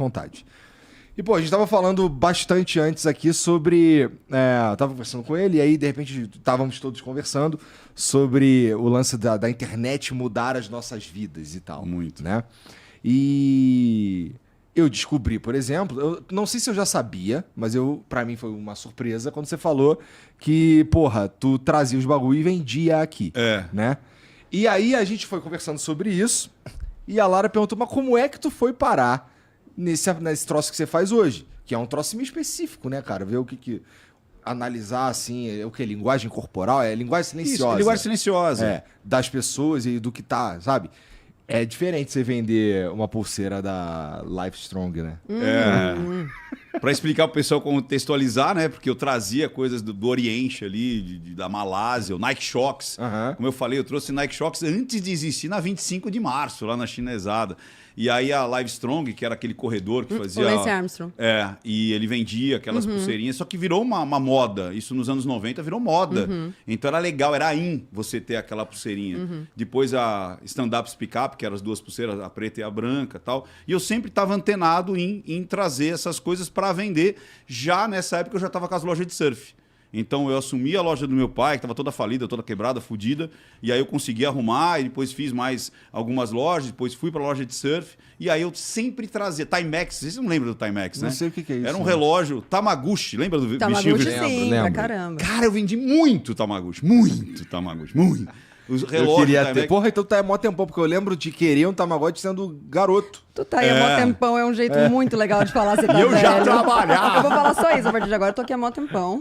vontade. E, pô, a gente tava falando bastante antes aqui sobre... eu tava conversando com ele e aí, de repente, estávamos todos conversando sobre o lance da internet mudar as nossas vidas e tal. Muito. Né? E eu descobri, por exemplo, eu não sei se eu já sabia, mas pra mim foi uma surpresa quando você falou que, porra, tu trazia os bagulho e vendia aqui. Né? E aí a gente foi conversando sobre isso e a Lara perguntou, mas como é que tu foi parar nesse troço que você faz hoje? Que é um troço meio específico, né, cara? Ver o que analisar, assim, o que? Linguagem corporal? É linguagem silenciosa. Isso, linguagem silenciosa. Das pessoas e do que tá, sabe? É diferente você vender uma pulseira da Livestrong, né? Para explicar pro pessoal, contextualizar, né? Porque eu trazia coisas do Oriente ali, da Malásia, o Nike Shox. Como eu falei, eu trouxe Nike Shox antes de existir na 25 de março, lá na Chinesada. E aí a Livestrong, que era aquele corredor que fazia... O Lance Armstrong. E ele vendia aquelas pulseirinhas, só que virou uma moda. Isso nos anos 90 virou moda. Então era legal, era in você ter aquela pulseirinha. Depois a Stand Up Speak Up, que eram as duas pulseiras, a preta e a branca e tal. E eu sempre estava antenado em trazer essas coisas para vender. Já nessa época eu já estava com as lojas de surf. Então eu assumi a loja do meu pai, que estava toda falida, toda quebrada, fodida, e aí eu consegui arrumar, e depois fiz mais algumas lojas, depois fui para a loja de surf, e aí eu sempre trazia Timex, vocês não lembram do Timex, né? Não sei o que é isso. Era um relógio Tamaguchi, lembra do bichinho? Tamaguchi, sim, pra lembro. caramba. Cara, eu vendi muito Tamaguchi, muito. Os Eu relógios queria do ter. Timex. Porra, então tá mó tempão, porque eu lembro de querer um Tamagotchi sendo garoto. Tu tá aí há mó tempão, é um jeito muito legal de falar, você tá E eu velho. já trabalhava. Eu vou falar só isso, a partir de agora eu tô aqui há mó tempão.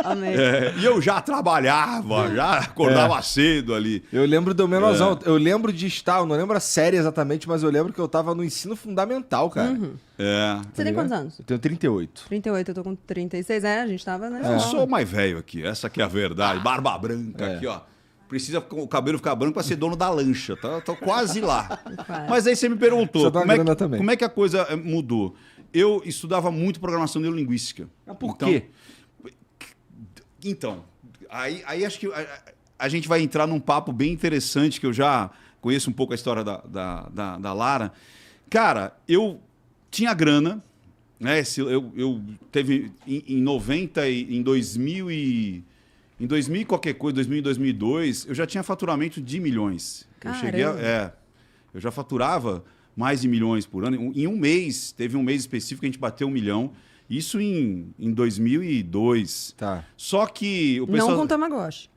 Amei. E eu já trabalhava, já acordava cedo ali. Eu lembro do menorzão. Eu lembro de estar, eu não lembro a série exatamente, mas eu lembro que eu tava no ensino fundamental, cara. Você tem quantos anos? Eu tenho 38. 38, eu tô com 36, a gente tava, né? Eu sou o mais velho aqui, essa que é a verdade. Barba branca aqui, ó. Precisa o cabelo ficar branco para ser dono da lancha. Tô quase lá. Mas aí você me perguntou, como é que a coisa mudou? Eu estudava muito programação neurolinguística. Por quê? Então, aí acho que a gente vai entrar num papo bem interessante, que eu já conheço um pouco a história da Lara. Cara, eu tinha grana, né? Eu teve em 90 e em 2000 e... Em 2000 e qualquer coisa, 2000 e 2002, eu já tinha faturamento de milhões. Eu já faturava mais de milhões por ano. Em um mês, teve um mês específico que a gente bateu 1 milhão. Isso em 2002. Tá. Só que o pessoal... Não com Tamagotchi.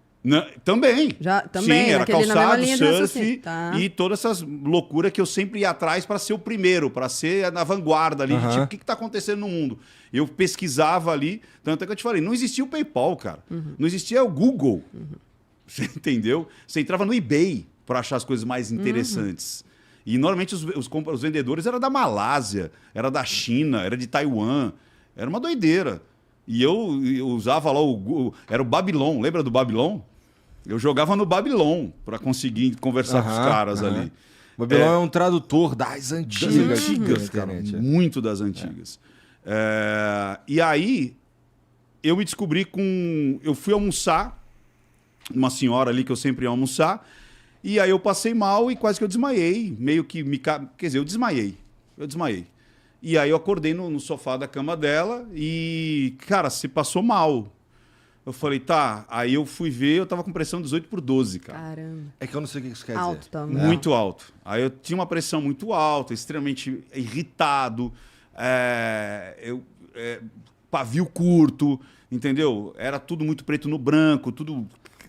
Também. Também, sim, era calçado, surf tá. E todas essas loucuras que eu sempre ia atrás para ser o primeiro, para ser na vanguarda ali, tipo, o que está acontecendo no mundo? Eu pesquisava ali, tanto é que eu te falei, não existia o PayPal, cara. Não existia o Google. Você entendeu? Você entrava no eBay para achar as coisas mais interessantes. E normalmente os vendedores eram da Malásia, era da China, era de Taiwan. Era uma doideira. E eu usava lá era o Babylon, lembra do Babylon? Eu jogava no Babylon para conseguir conversar com os caras ali. O Babylon é um tradutor das antigas, cara. Muito das antigas. E aí, eu me descobri eu fui almoçar, uma senhora ali que eu sempre ia almoçar, e aí eu passei mal e quase que eu desmaiei. Meio que quer dizer, eu desmaiei. E aí eu acordei no sofá da cama dela e, cara, se passou mal. Eu falei, tá. Aí eu fui ver, eu tava com pressão 18/12, cara. Caramba. É que eu não sei o que isso quer dizer. Alto também. Muito alto. Aí eu tinha uma pressão muito alta, extremamente irritado, pavio curto, entendeu? Era tudo muito preto no branco, tudo...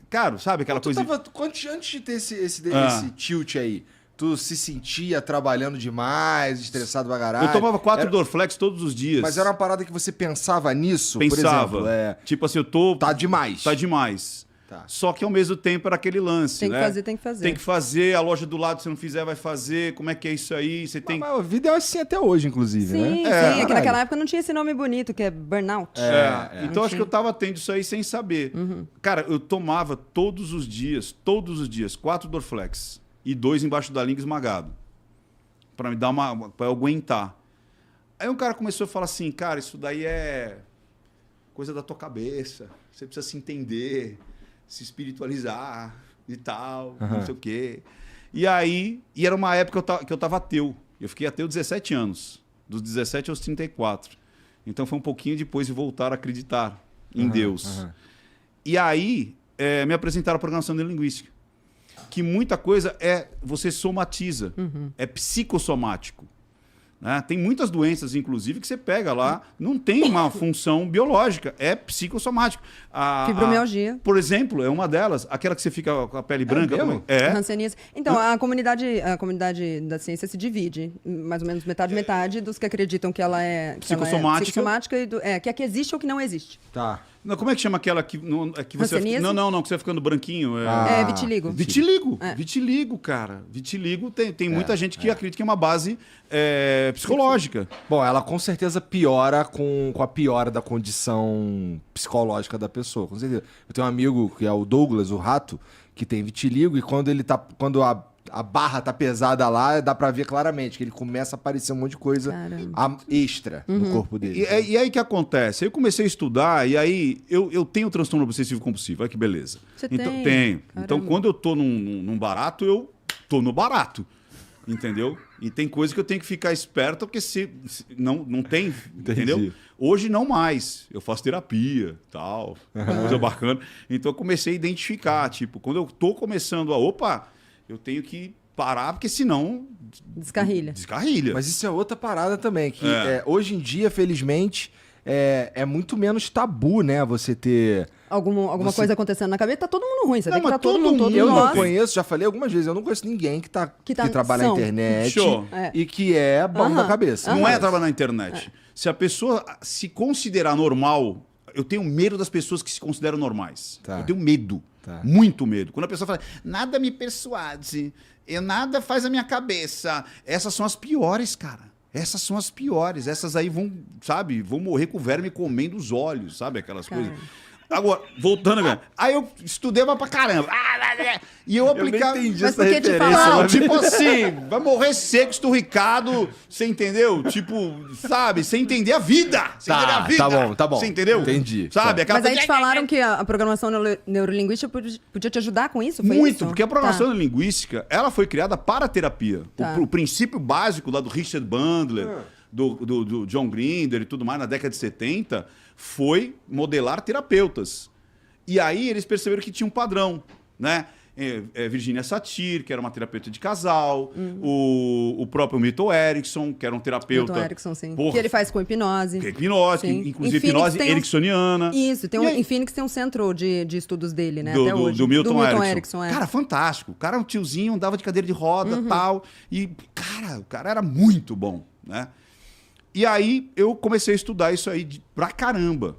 Cara, sabe aquela coisa... Antes de ter esse tilt aí, tu se sentia trabalhando demais, estressado pra caralho? Eu tomava 4 Dorflex todos os dias. Mas era uma parada que você pensava nisso? Pensava. Por exemplo, tipo assim, eu tô... Tá demais. Tá demais. Tá. Só que ao mesmo tempo era aquele lance, Tem que né? fazer, tem que fazer. Tem que fazer, a loja do lado, se não fizer, vai fazer. Como é que é isso aí? Você tem... Mas a vida é assim até hoje, inclusive, né? Sim, é que naquela época não tinha esse nome bonito, que é burnout. Então acho que eu tava tendo isso aí sem saber. Cara, eu tomava todos os dias, 4 Dorflex e 2 embaixo da língua esmagado. Pra me dar pra eu aguentar. Aí um cara começou a falar assim, cara, isso daí é coisa da tua cabeça. Você precisa se entender, se espiritualizar e tal, não sei o quê. E aí, era uma época que eu tava ateu. Eu fiquei ateu 17 anos. dos 17 aos 34. Então foi um pouquinho depois de voltar a acreditar em Deus. E aí me apresentaram a programação neurolinguística, que muita coisa você somatiza, é psicossomático. Né? Tem muitas doenças, inclusive, que você pega lá, não tem uma função biológica, é psicossomático. Fibromialgia. Por exemplo, é uma delas, aquela que você fica com a pele branca. Hanseníase. Então, a comunidade da ciência se divide, mais ou menos metade dos que acreditam que ela é psicossomática e que é que existe ou que não existe. Tá. Não, como é que chama aquela que você que você vai ficando branquinho? Vitiligo. Vitiligo, cara. Vitiligo tem muita gente que acredita que é uma base psicológica. Bom, ela com certeza piora com a piora da condição psicológica da pessoa, com certeza. Eu tenho um amigo que é o Douglas, o rato, que tem vitiligo, e quando a barra tá pesada lá, dá pra ver claramente que ele começa a aparecer um monte de coisa extra no corpo dele. E aí o que acontece? Eu comecei a estudar e aí eu tenho transtorno obsessivo compulsivo. Olha que beleza. Você então, tem? Tenho. Caramba. Então, quando eu tô num barato, eu tô no barato. Entendeu? E tem coisa que eu tenho que ficar esperto, porque se não tem, entendeu? Hoje não mais. Eu faço terapia, tal, coisa bacana. Então eu comecei a identificar, tipo, quando eu tô começando eu tenho que parar, porque senão Descarrilha. Mas isso é outra parada também, que hoje em dia, felizmente, é muito menos tabu, né? Você ter... Alguma coisa acontecendo na cabeça, tá todo mundo ruim. Você vê que tá todo mundo. Eu não conheço, já falei algumas vezes, eu não conheço ninguém que trabalha na internet e que é bom da cabeça. Não é trabalhar na internet. Se a pessoa se considerar normal, eu tenho medo das pessoas que se consideram normais. Tá. Eu tenho medo. Tá. Muito medo. Quando a pessoa fala, nada me persuade, nada faz a minha cabeça. Essas são as piores, cara. Essas são as piores. Essas aí vão morrer com o verme comendo os olhos, sabe? Aquelas coisas. Agora, voltando, aí eu estudei pra caramba. E eu aplicava. Eu nem entendi Mas essa por que te referência. falaram? Tipo assim, vai morrer seco, esturricado, você entendeu? Tipo, sabe? Sem entender a vida. Sem entender a vida. Tá bom. Você entendeu? Entendi. Sabe? Mas aí te falaram que a programação neurolinguística podia te ajudar com isso? Foi Muito, isso? porque a programação linguística, ela foi criada para a terapia. Tá. O princípio básico lá do Richard Bandler, do John Grinder e tudo mais, na década de 70, foi modelar terapeutas. E aí eles perceberam que tinha um padrão, né? Virginia Satir, que era uma terapeuta de casal, o próprio Milton Erickson, que era um terapeuta... Milton Erickson, sim. Que ele faz com hipnose. Inclusive hipnose ericksoniana. Isso, em Phoenix tem um centro de estudos dele, né? Até hoje. Do Milton Erickson. É. Cara, fantástico. O cara é um tiozinho, andava de cadeira de roda e tal. E, o cara era muito bom, né? E aí eu comecei a estudar isso aí pra caramba.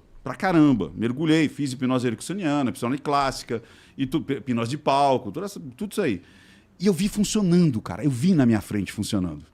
Mergulhei, fiz hipnose ericksoniana, hipnose clássica, hipnose de palco, tudo isso aí. E eu vi funcionando, cara. Eu vi na minha frente funcionando.